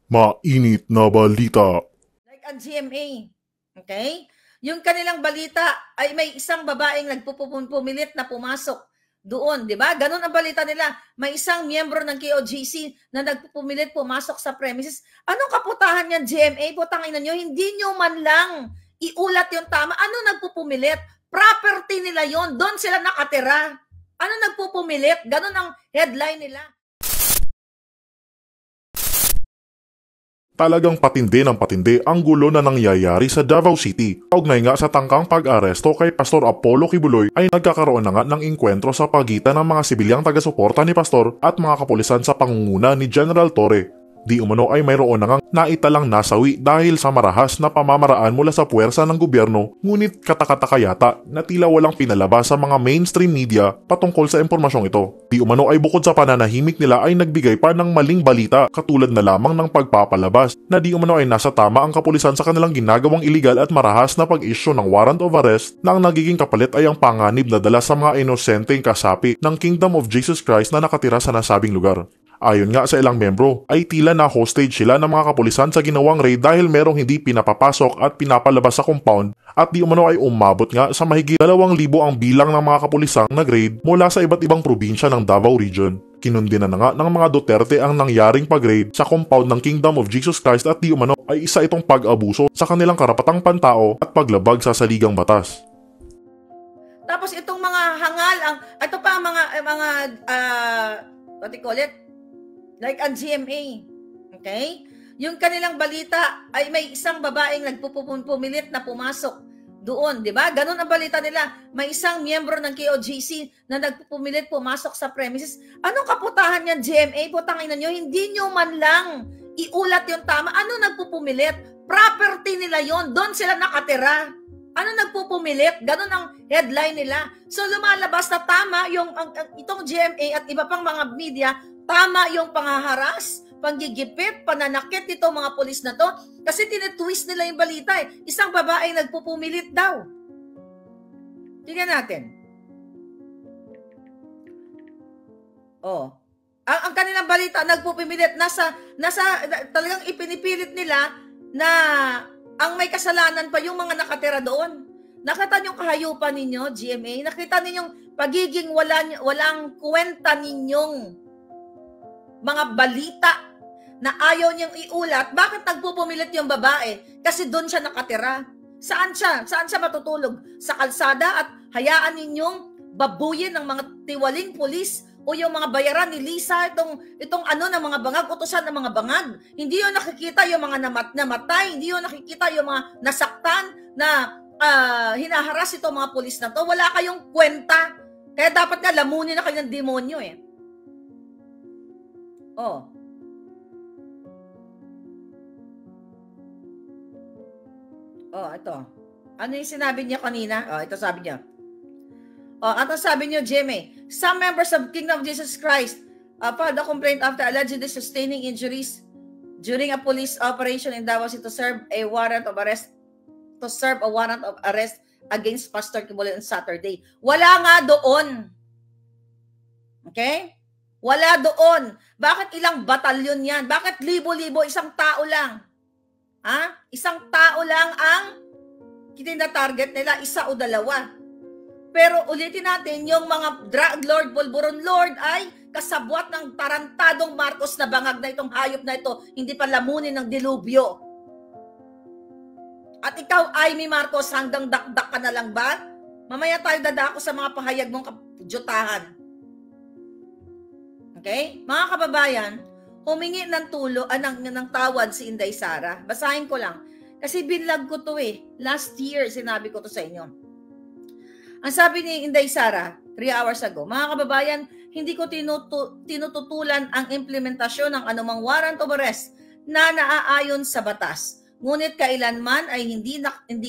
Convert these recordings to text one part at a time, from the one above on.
Mainit na balita. Like ang GMA. Okay? Yung kanilang balita ay may isang babaeng nagpupumilit na pumasok doon, di ba? Ganun ang balita nila. May isang miyembro ng KOJC na nagpupumilit pumasok sa premises. Anong kaputahan yan, GMA? Putangin nyo, hindi nyo man lang iulat yung tama. Ano nagpupumilit? Property nila yon. Doon sila nakatira. Ano nagpupumilit? Ganun ang headline nila. Talagang patindi ng patindi ang gulo na nangyayari sa Davao City. Kaugnay nga sa tangkang pag-aresto kay Pastor Apollo Kibuloy ay nagkakaroon na nga ng inkwentro sa pagitan ng mga sibilyang taga-suporta ni Pastor at mga kapulisan sa pangunguna ni General Torre. Di umano ay mayroon na ngang naitalang nasawi dahil sa marahas na pamamaraan mula sa puwersa ng gobyerno, ngunit katakataka yata na tila walang pinalabas sa mga mainstream media patungkol sa impormasyong ito. Di umano ay bukod sa pananahimik nila ay nagbigay pa ng maling balita katulad na lamang ng pagpapalabas na di umano ay nasa tama ang kapulisan sa kanilang ginagawang iligal at marahas na pag-issue ng warrant of arrest na ang nagiging kapalit ay ang panganib na dala sa mga inosenteng kasapi ng Kingdom of Jesus Christ na nakatira sa nasabing lugar. Ayon nga sa ilang membro, ay tila na hostage sila ng mga kapulisan sa ginawang raid dahil merong hindi pinapapasok at pinapalabas sa compound at di umano ay umabot nga sa mahigit 2,000 ang bilang ng mga kapulisang nag-raid mula sa iba't ibang probinsya ng Davao Region. Kinundina na nga ng mga Duterte ang nangyaring pag-raid sa compound ng Kingdom of Jesus Christ at di umano ay isa itong pag-abuso sa kanilang karapatang pantao at paglabag sa saligang batas. Tapos itong mga hangal, ito pa what do you call it? Like ang GMA. Okay? Yung kanilang balita ay may isang babaeng nagpupumilit na pumasok doon, di ba? Ganun ang balita nila. May isang miyembro ng KOJC na nagpupumilit pumasok sa premises. Anong kaputahan yan, GMA? Putangin nyo, hindi nyo man lang iulat yung tama. Ano nagpupumilit? Property nila yon. Doon sila nakatira. Ano nagpupumilit? Ganun ang headline nila. So lumalabas na tama yung itong GMA at iba pang mga media, tama yung pangaharas, panggigipit, pananakit nito mga pulis na to kasi tinitwist nila yung balita eh. Isang babae nagpupumilit daw. Tingnan natin. Oh. Ang kanilang balita, nagpupumilit, nasa talagang ipinipilit nila na ang may kasalanan pa yung mga nakatira doon. Nakita niyo kahayupan ninyo, GMA? Nakita ninyong pagiging walang kwenta ninyong mga balita na ayaw niyang iulat. Bakit nagpupumilit yung babae? Kasi doon siya nakatira. Saan siya? Saan siya matutulog? Sa kalsada at hayaan ninyong babuyin ng mga tiwaling pulis o yung mga bayaran ni Lisa, itong ano ng mga bangag, utusan ng mga bangag. Hindi yun nakikita yung mga namatay, hindi yun nakikita yung mga nasaktan na hinaharas itong mga pulis na to. Wala kayong kwenta. Kaya dapat nga lamunin na kayo ng demonyo eh. Oh. Oh, ito. Ano yung sinabi niya kanina? Oh, ito sabi niya. Oh, ano sabi niyo, Jimmy? Some members of Kingdom of Jesus Christ filed a complaint after allegedly sustaining injuries during a police operation in Davao City to serve a warrant of arrest against Pastor Kibuloy on Saturday. Wala nga doon. Okay? Wala doon. Bakit ilang batalyon yan? Bakit libo-libo? Isang tao lang. Ha? Isang tao lang ang tina-target nila, isa o dalawa. Pero ulitin natin, yung mga drug lord, pulburon lord ay kasabwat ng tarantadong Marcos na bangag na itong hayop na ito, hindi pa lamunin ng dilubyo. At ikaw, Amy Marcos, hanggang dakdak ka na lang ba? Mamaya tayo dadako sa mga pahayag mong kapjutahan. Okay? Mga kababayan, humingi ng ng tawad si Inday Sara. Basahin ko lang. Kasi binlog ko to eh. Last year, sinabi ko to sa inyo. Ang sabi ni Inday Sara, 3 hours ago, mga kababayan, hindi ko tinututulan ang implementasyon ng anumang warrant of arrest na naaayon sa batas. Ngunit kailanman ay hindi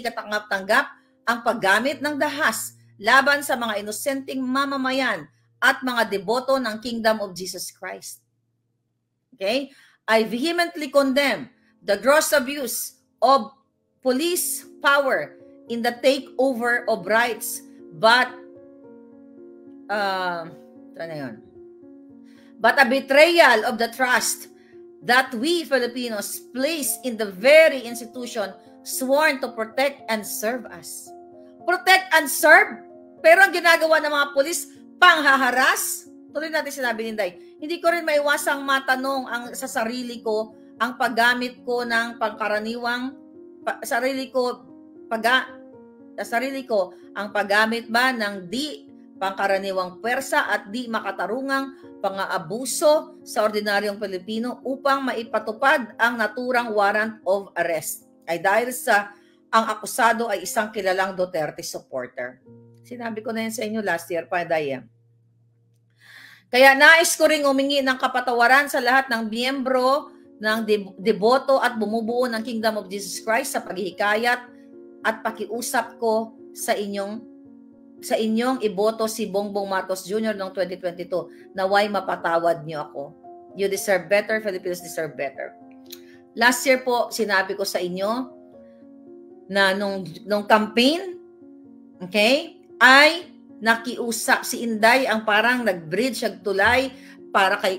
katanggap-tanggap ang paggamit ng dahas laban sa mga inosenteng mamamayan at mga deboto ng Kingdom of Jesus Christ. Okay? I vehemently condemn the gross abuse of police power in the takeover of rights, but a betrayal of the trust that we Filipinos place in the very institution sworn to protect and serve us. Protect and serve? Pero ang ginagawa ng mga pulis, panghaharas? Tuloy natin sinabi ni Inday, hindi ko rin maiwasang matanong sa sarili ko, ang paggamit ko ng pangkaraniwang, ang paggamit ba ng di pangkaraniwang pwersa at di makatarungang pang-aabuso sa ordinaryong Pilipino upang maipatupad ang naturang warrant of arrest ay dahil sa ang akusado ay isang kilalang Duterte supporter. Sinabi ko na yan sa inyo last year pa, Daya. Kaya nais ko ring humingi ng kapatawaran sa lahat ng miyembro ng deboto at bumubuo ng Kingdom of Jesus Christ sa paghihikayat at pakiusap ko sa inyong iboto si Bongbong Marcos Jr. noong 2022. Naway mapatawad niyo ako. You deserve better. Filipinos deserve better. Last year po, sinabi ko sa inyo na nung campaign, okay, ay nakiusap si Inday ang parang nag-bridge, nagtulay para kay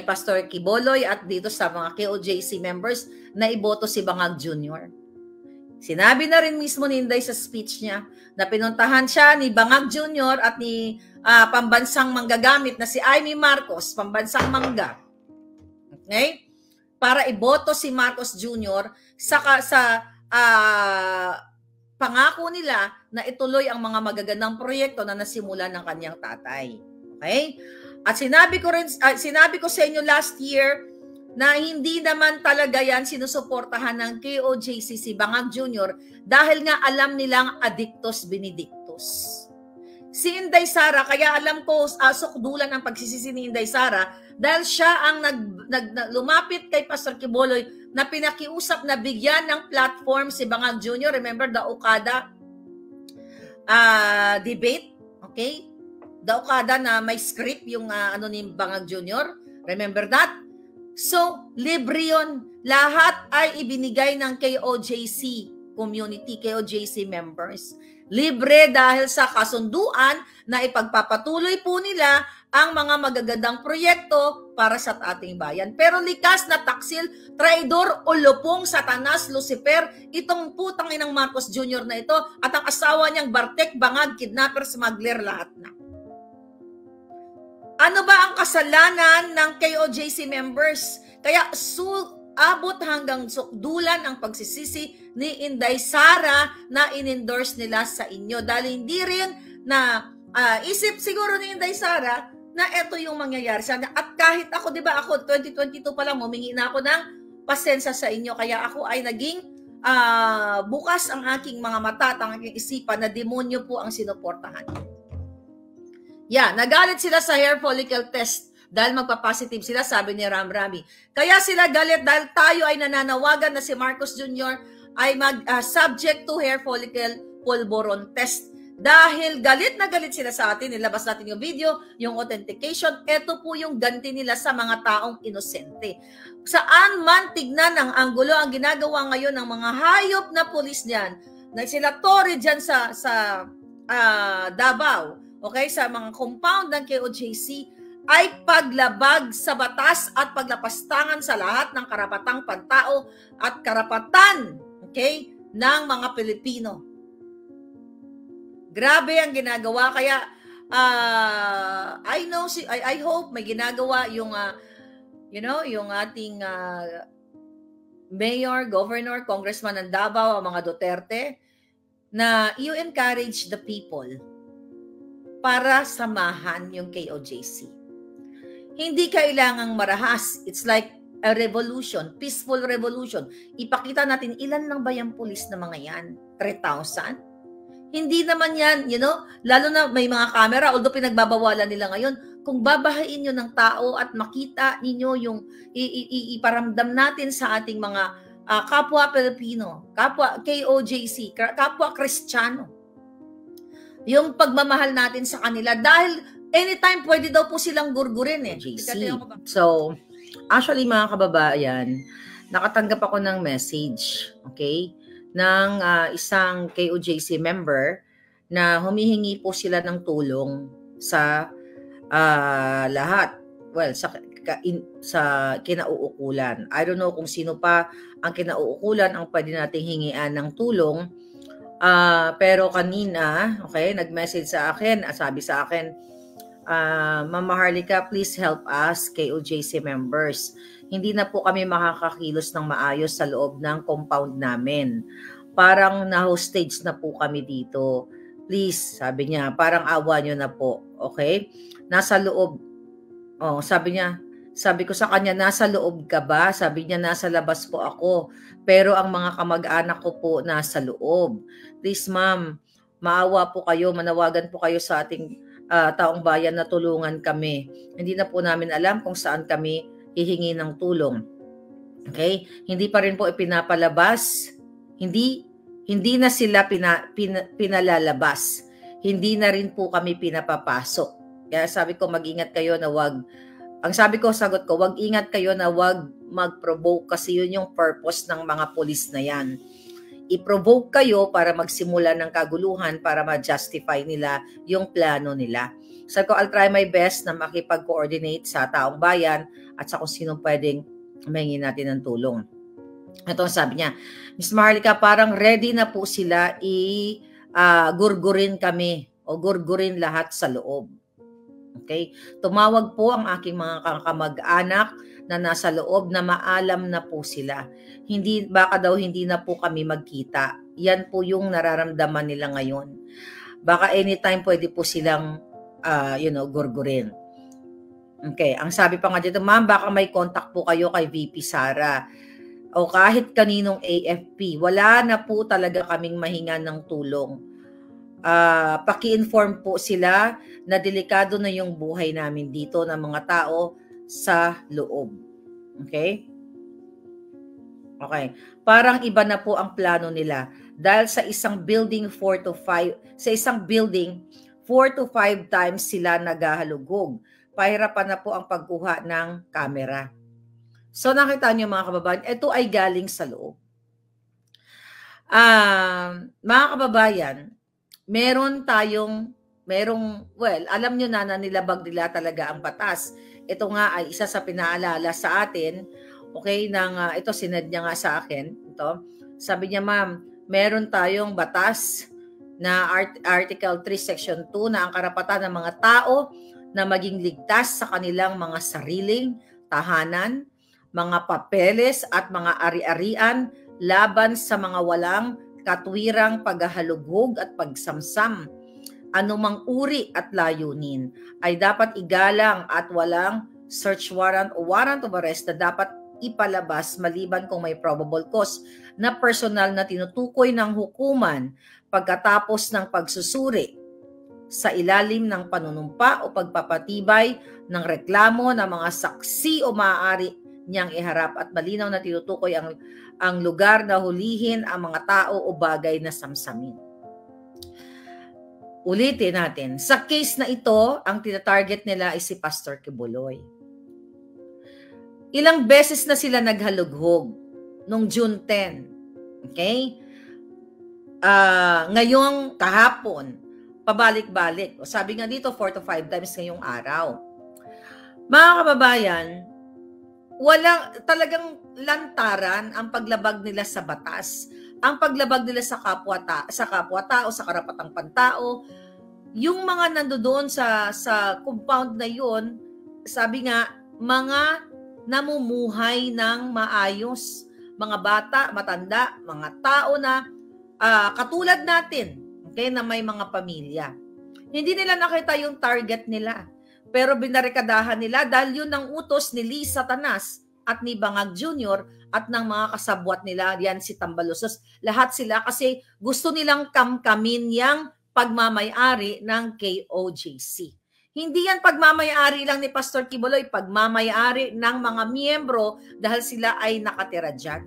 Pastor Quiboloy at dito sa mga KOJC members na iboto si Bangag Jr. Sinabi na rin mismo ni Inday sa speech niya na pinuntahan siya ni Bangag Jr. at ni pambansang manggagamit na si Amy Marcos, pambansang mangga. Okay? Para iboto si Marcos Jr. sa pangako nila na ituloy ang mga magagandang proyekto na nasimula ng kanyang tatay. Okay? At sinabi ko sa inyo last year na hindi naman talaga yan sinusuportahan ng KOJC si Bangag Jr. dahil nga alam nilang addictus benedictus. Si Inday Sara, kaya alam ko sukdulan ang pagsisisi ni Inday Sara dahil siya ang lumapit kay Pastor Quiboloy na pinakiusap na bigyan ng platform si Bangag Jr. Remember the Okada debate? Okay? The Okada na may script yung ni Bangag Jr. Remember that? So, libre yun. Lahat ay ibinigay ng KOJC community, KOJC members. Libre dahil sa kasunduan na ipagpapatuloy po nila ang mga magagandang proyekto para sa ating bayan. Pero likas na taksil, traidor, ulupong, satanas, Lucifer, itong putang inang Marcos Jr. na ito at ang asawa niyang Bartek, Bangag, kidnapper, smuggler, lahat na. Ano ba ang kasalanan ng KOJC members? Kaya abot hanggang sukdulan ang pagsisisi ni Inday Sara na in-endorse nila sa inyo. Dahil hindi rin na isip siguro ni Inday Sara na ito yung mangyayari sa akin. At kahit ako, di ba ako, 2022 pa lang, humingi na ako ng pasensya sa inyo. Kaya ako ay naging bukas ang aking mga mata at ang aking isipan na demonyo po ang sinuportahan. Yeah, nagalit sila sa hair follicle test dahil magpa-positive sila, sabi ni Ram Rami. Kaya sila galit dahil tayo ay nananawagan na si Marcos Jr. ay subject to hair follicle pulburon test. Dahil galit na galit sila sa atin, nilabas natin yung video, yung authentication, ito po yung ganti nila sa mga taong inosente. Saan man tignan ng anggulo ang ginagawa ngayon ng mga hayop na pulis niyan, na sila Torre dyan sa Davao, okay, sa mga compound ng KOJC, ay paglabag sa batas at paglapastangan sa lahat ng karapatang pantao at karapatan, okay, ng mga Pilipino. Grabe ang ginagawa. Kaya I hope may ginagawa yung yung ating mayor, governor, congressman ng Davao, ang mga Duterte, na you encourage the people para samahan yung KOJC. Hindi kailangang marahas. It's like a revolution, peaceful revolution. Ipakita natin ilan lang ba yung pulis na mga yan? 3,000? Hindi naman yan, lalo na may mga camera, although pinagbabawalan nila ngayon, kung babahain nyo ng tao at makita ninyo yung iparamdam natin sa ating mga kapwa Pilipino, kapwa KOJC, kapwa Kristiyano, yung pagmamahal natin sa kanila dahil anytime pwede daw po silang gurgurin So, actually mga kababayan, nakatanggap ako ng message, okay, ng isang KOJC member na humihingi po sila ng tulong sa lahat. Well, sa kinauukulan. I don't know kung sino pa ang kinauukulan ang pwede nating hingian ng tulong. Pero kanina, okay, nag-message sa akin, sabi sa akin, Mama Harlika, please help us, KOJC members. Hindi na po kami makakakilos ng maayos sa loob ng compound namin. Parang na-hostage na po kami dito. Please, sabi niya, parang awa nyo na po. Okay? Nasa loob. Sabi ko sa kanya, nasa loob ka ba? Sabi niya, nasa labas po ako. Pero ang mga kamag-anak ko po nasa loob. Please, ma'am, maawa po kayo, manawagan po kayo sa ating taong bayan na tulungan kami. Hindi na po namin alam kung saan kami hihingi ng tulong. Okay? Hindi pa rin po ipinapalabas. Hindi na sila pinalalabas. Hindi na rin po kami pinapapasok. Kaya sabi ko, mag-ingat kayo na sagot ko, wag ingat kayo na wag mag-provoke kasi yun yung purpose ng mga pulis na yan. I-provoke kayo para magsimula ng kaguluhan para ma-justify nila yung plano nila. Sabi ko, I'll try my best na makipag-coordinate sa taong bayan at sa kung sino pwedeng mahingi natin ng tulong. Ito ang sabi niya, Miss Maharlika, parang ready na po sila gurgurin kami o gurgurin lahat sa loob. Okay? Tumawag po ang aking mga kamag-anak na nasa loob na maalam na po sila. Baka daw hindi na po kami magkita. Yan po yung nararamdaman nila ngayon. Baka anytime pwede po silang gurgurin. Okay, ang sabi pa nga dito, ma'am, baka may contact po kayo kay VP Sara o kahit kaninong AFP. Wala na po talaga kaming mahinga ng tulong. Paki-inform po sila na delikado na yung buhay namin dito ng mga tao sa loob. Okay? Okay. Parang iba na po ang plano nila dahil sa isang building 4 to 5 times sila naghahalugog. Pahirapan na po ang pagkuha ng camera. So nakita niyo mga kababayan, ito ay galing sa loob. Mga kababayan, alam nyo na nilabag nila talaga ang batas. Ito nga ay isa sa pinaalala sa atin, okay, ito sinad niya nga sa akin, ito. Sabi niya, ma'am, meron tayong batas na Article 3, Section 2 na ang karapatan ng mga tao na maging ligtas sa kanilang mga sariling tahanan, mga papeles at mga ari-arian laban sa mga walang katwirang paghahalughog at pagsamsam. Anumang uri at layunin ay dapat igalang at walang search warrant o warrant of arrest na dapat ipalabas maliban kung may probable cause na personal na tinutukoy ng hukuman pagkatapos ng pagsusuri sa ilalim ng panunumpa o pagpapatibay ng reklamo ng mga saksi o maaari niyang iharap at malinaw na tinutukoy ang lugar na hulihin ang mga tao o bagay na samsamin. Ulitin natin, sa case na ito, ang tinatarget nila ay si Pastor Kibuloy. Ilang beses na sila naghalughog nung June 10. Okay? Ngayong kahapon, pabalik-balik. O sabi nga dito, 4 to 5 times ngayong araw. Mga kababayan, walang talagang lantaran ang paglabag nila sa batas. Ang paglabag nila sa kapwa-tao, sa karapatang pantao. Yung mga nandoon sa compound na yon, sabi nga, mga namumuhay ng maayos. Mga bata, matanda, mga tao na katulad natin, okay, na may mga pamilya. Hindi nila nakita yung target nila. Pero binarikadahan nila dahil yun ang utos ni Lee Satanas at ni Bangag Jr. at ng mga kasabwat nila, yan si Tambalusos. Lahat sila kasi gusto nilang kamkamin yung pagmamayari ng KOJC. Hindi yan pagmamayari lang ni Pastor Kibuloy, pagmamayari ng mga miyembro dahil sila ay nakatira dyan.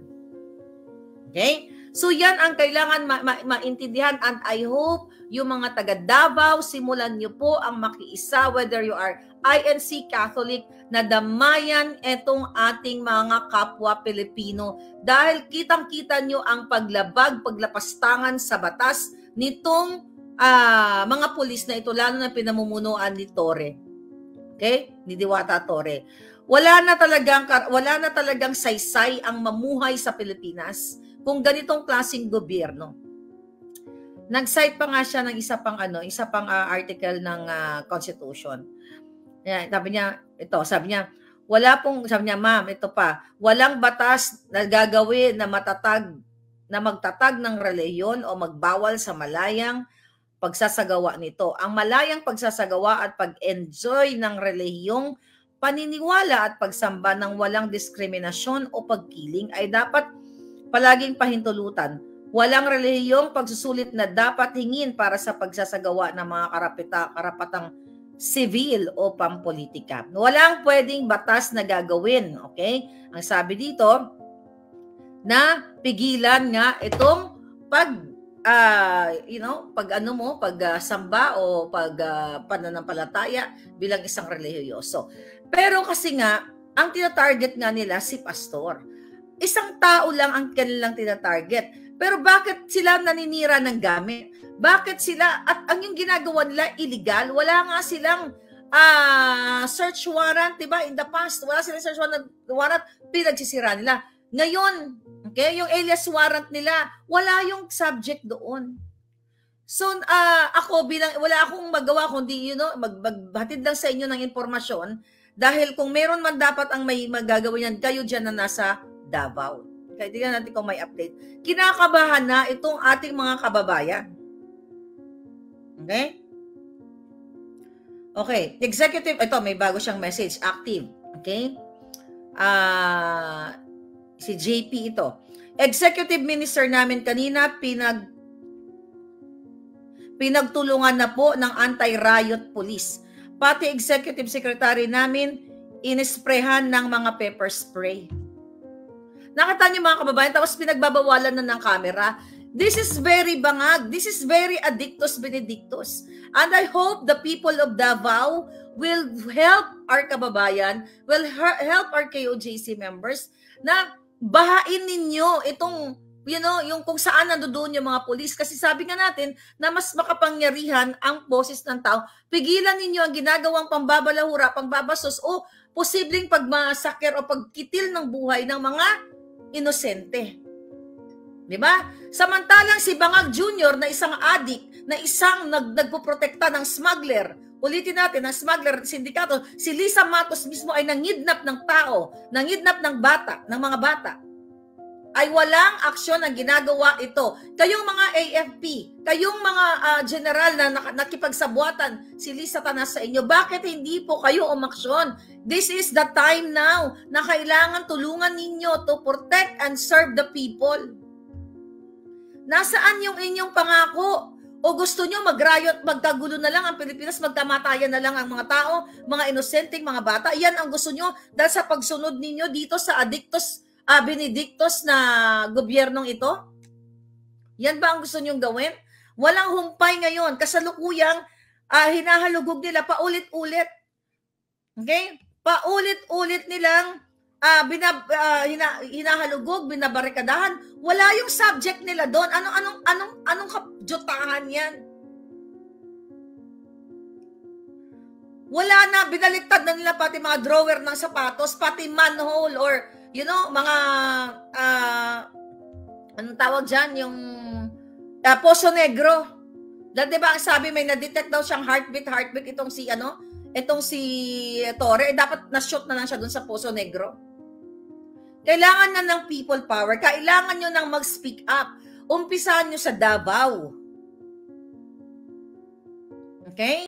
Okay? So yan ang kailangan maintindihan and I hope yung mga taga Davao, simulan niyo po ang makiisa whether you are INC Catholic na damayan itong ating mga kapwa Pilipino dahil kitang-kita nyo ang paglapastangan sa batas nitong mga pulis na ito lalo na pinamumunuan ni Torre. Okay? Ni Diwata Torre. wala na talagang saysay ang mamuhay sa Pilipinas kung ganitong klaseng gobyerno. Nag-cite pa nga siya ng isa pang article ng Constitution. Yeah, sabi niya, ma'am, ito pa, walang batas na gagawin na magtatag ng relihiyon o magbawal sa malayang pagsasagawa nito. Ang malayang pagsasagawa at pag-enjoy ng relihiyong paniniwala at pagsamba ng walang diskriminasyon o pagkiling ay dapat palaging pahintulutan. Walang relihiyong pagsusulit na dapat hingin para sa pagsasagawa ng mga karapatang civil o pampolitika. Walang pwedeng batas na gagawin, okay? Ang sabi dito, na pigilan nga itong samba o pananampalataya bilang isang relihiyoso. Pero kasi nga, ang tinatarget nga nila si pastor. Isang tao lang ang kanilang tinatarget. Pero bakit sila naninira ng gamit? Bakit sila, at ang yung ginagawa nila illegal? Wala nga silang search warrant, diba? In the past, wala silang search warrant, pinagsisira nila. Ngayon, okay, yung alias warrant nila, wala yung subject doon. So, ako wala akong magawa kundi, maghatid lang sa inyo ng impormasyon dahil kung meron man dapat ang may magagawin yan, kayo dyan na nasa Davao. Kaya tingnan natin kung may update. Kinakabahan na itong ating mga kababayan. Okay? Okay. Executive, ito, may bago siyang message. Active. Okay? Si JP ito. Executive Minister namin kanina, pinagtulungan na po ng anti-riot police. Pati Executive Secretary namin, inisprehan ng mga pepper spray. Nakita niyo mga kababayan, tapos pinagbabawalan na ng camera. This is very bangag. This is very addictus benedictus. And I hope the people of Davao will help our kababayan, will help our KOJC members na bahain ninyo itong, yung kung saan nandoon yung mga polis. Kasi sabi nga natin na mas makapangyarihan ang boses ng tao. Pigilan ninyo ang ginagawang pambabalahura, pambabasos o posibleng pagmasaker o pagkitil ng buhay ng mga inosente. Diba? Samantalang si Bangag Jr. na isang adik, na isang nagpoprotekta ng smuggler, ulitin natin, ng smuggler sindikato, si Lisa Matos mismo ay nangidnap ng tao, nangidnap ng bata, ng mga bata, ay walang aksyon ang ginagawa ito. Kayong mga AFP, kayong mga general na nakipagsabuatan, si Lisa tanas sa inyo, bakit hindi po kayo umaksyon? This is the time now na kailangan tulungan ninyo to protect and serve the people. Nasaan yung inyong pangako? O gusto nyo mag-riot, magkagulo na lang ang Pilipinas, magkamatayan na lang ang mga tao, mga inosenteng mga bata? Yan ang gusto nyo dahil sa pagsunod ninyo dito sa benedictus na gobyernong ito? Yan ba ang gusto nyong gawin? Walang humpay ngayon. Kasalukuyang hinahalugog nila paulit-ulit. Okay? Paulit-ulit nilang hinahalugog, binabarikadahan. Wala yung subject nila doon. Anong kapjotahan yan? Wala na, binaliktad na nila pati mga drawer ng sapatos, pati manhole or mga anong tawag dyan, yung Poso Negro. Dahil diba ang sabi, may na-detect daw siyang heartbeat itong si Torre, dapat na-shoot na lang siya dun sa Poso Negro. Kailangan na ng people power. Kailangan nyo nang mag-speak up. Umpisahan nyo sa Davao. Okay?